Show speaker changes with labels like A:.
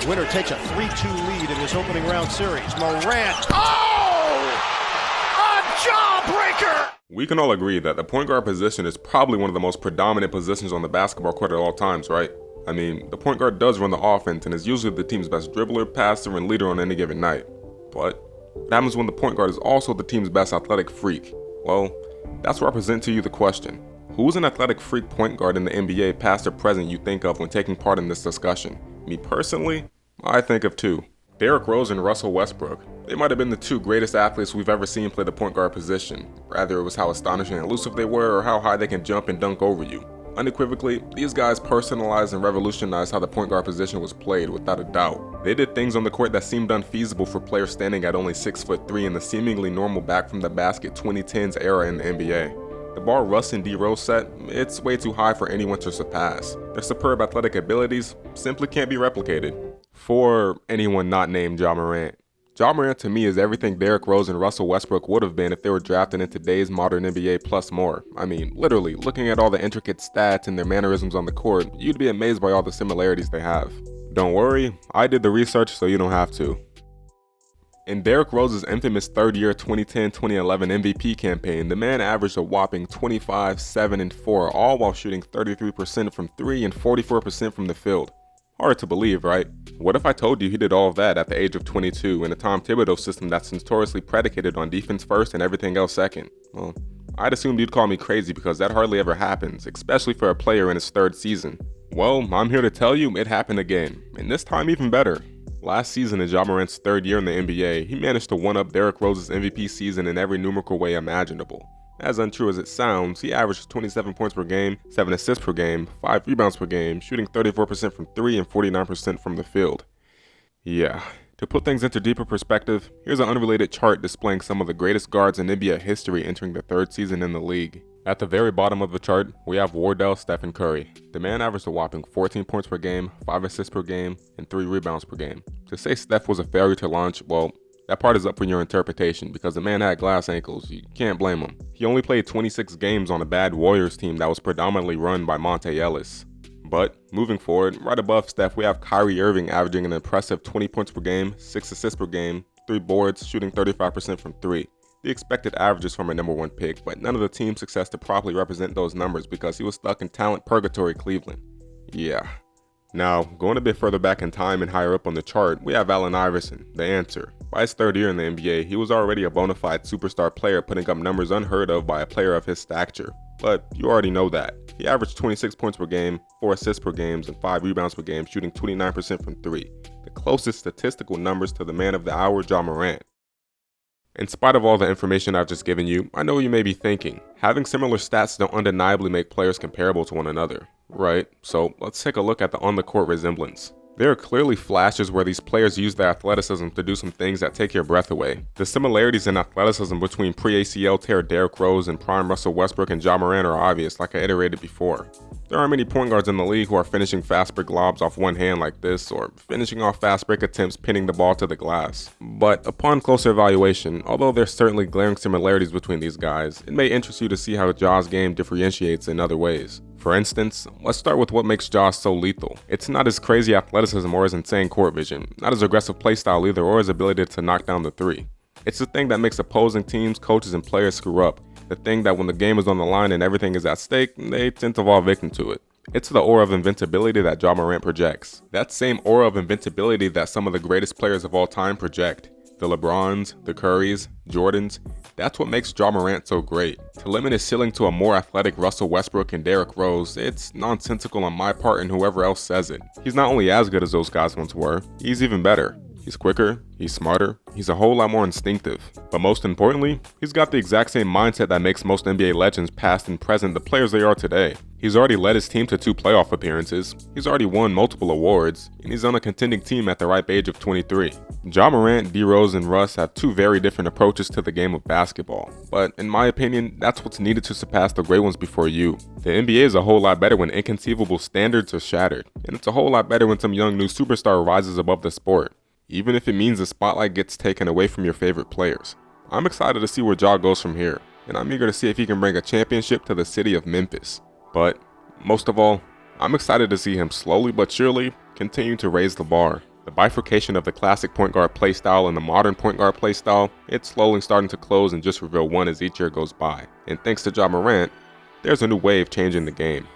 A: Winner takes a 3-2 lead in his opening round series. Morant. Oh! A jawbreaker!
B: We can all agree that the point guard position is probably one of the most predominant positions on the basketball court at all times, right? I mean, the point guard does run the offense and is usually the team's best dribbler, passer, and leader on any given night. But what happens when the point guard is also the team's best athletic freak? Well, that's where I present to you the question. Who's an athletic freak point guard in the NBA, past or present, you think of when taking part in this discussion? Me personally, I think of two. Derrick Rose and Russell Westbrook. They might have been the two greatest athletes we've ever seen play the point guard position. Rather, it was how astonishing and elusive they were or how high they can jump and dunk over you. Unequivocally, these guys personalized and revolutionized how the point guard position was played, without a doubt. They did things on the court that seemed unfeasible for players standing at only 6'3" in the seemingly normal back from the basket 2010s era in the NBA. The bar Russ and D Rose set, it's way too high for anyone to surpass. Their superb athletic abilities simply can't be replicated. For anyone not named Ja Morant. Ja Morant to me is everything Derrick Rose and Russell Westbrook would have been if they were drafted in today's modern NBA plus more. I mean, literally, looking at all the intricate stats and their mannerisms on the court, you'd be amazed by all the similarities they have. Don't worry, I did the research so you don't have to. In Derrick Rose's infamous third-year 2010-2011 MVP campaign, the man averaged a whopping 25, 7, and 4, all while shooting 33% from 3 and 44% from the field. Hard to believe, right? What if I told you he did all of that at the age of 22 in a Tom Thibodeau system that's notoriously predicated on defense first and everything else second? Well, I'd assumed you'd call me crazy because that hardly ever happens, especially for a player in his third season. Well, I'm here to tell you it happened again, and this time even better. Last season in Ja Morant's third year in the NBA, he managed to one-up Derrick Rose's MVP season in every numerical way imaginable. As untrue as it sounds, he averaged 27 points per game, 7 assists per game, 5 rebounds per game, shooting 34% from 3 and 49% from the field. Yeah, to put things into deeper perspective, here's an unrelated chart displaying some of the greatest guards in NBA history entering their third season in the league. At the very bottom of the chart, we have Wardell Stephen Curry. The man averaged a whopping 14 points per game, 5 assists per game, and 3 rebounds per game. To say Steph was a failure to launch, well, that part is up for your interpretation because the man had glass ankles. You can't blame him. He only played 26 games on a bad Warriors team that was predominantly run by Monte Ellis. But moving forward, right above Steph, we have Kyrie Irving averaging an impressive 20 points per game, 6 assists per game, 3 boards, shooting 35% from 3. The expected averages from a number 1 pick, but none of the team's success to properly represent those numbers because he was stuck in talent purgatory Cleveland. Yeah. Now, going a bit further back in time and higher up on the chart, we have Allen Iverson, the answer. By his third year in the NBA, he was already a bona fide superstar player putting up numbers unheard of by a player of his stature. But you already know that. He averaged 26 points per game, 4 assists per game, and 5 rebounds per game, shooting 29% from 3. The closest statistical numbers to the man of the hour, Ja Morant. In spite of all the information I've just given you, I know you may be thinking, having similar stats don't undeniably make players comparable to one another. Right, so let's take a look at the on-the-court resemblance. There are clearly flashes where these players use their athleticism to do some things that take your breath away. The similarities in athleticism between pre-ACL tear Derrick Rose and prime Russell Westbrook and Ja Morant are obvious, like I iterated before. There aren't many point guards in the league who are finishing fast break lobs off one hand like this, or finishing off fast break attempts pinning the ball to the glass. But upon closer evaluation, although there's certainly glaring similarities between these guys, it may interest you to see how Ja's game differentiates in other ways. For instance, let's start with what makes Ja so lethal. It's not his crazy athleticism or his insane court vision, not his aggressive playstyle either or his ability to knock down the three. It's the thing that makes opposing teams, coaches, and players screw up. The thing that when the game is on the line and everything is at stake, they tend to fall victim to it. It's the aura of invincibility that Ja Morant projects. That same aura of invincibility that some of the greatest players of all time project. The LeBrons, the Currys, Jordans, that's what makes Ja Morant so great. To limit his ceiling to a more athletic Russell Westbrook and Derrick Rose, it's nonsensical on my part and whoever else says it. He's not only as good as those guys once were, he's even better. He's quicker, he's smarter, he's a whole lot more instinctive. But most importantly, he's got the exact same mindset that makes most NBA legends past and present the players they are today. He's already led his team to 2 playoff appearances, he's already won multiple awards, and he's on a contending team at the ripe age of 23. Ja Morant, D Rose, and Russ have 2 very different approaches to the game of basketball. But in my opinion, that's what's needed to surpass the great ones before you. The NBA is a whole lot better when inconceivable standards are shattered, and it's a whole lot better when some young new superstar rises above the sport. Even if it means the spotlight gets taken away from your favorite players. I'm excited to see where Ja goes from here, and I'm eager to see if he can bring a championship to the city of Memphis. But, most of all, I'm excited to see him slowly but surely continue to raise the bar. The bifurcation of the classic point guard playstyle and the modern point guard playstyle, it's slowly starting to close and just reveal one as each year goes by. And thanks to Ja Morant, there's a new wave changing the game.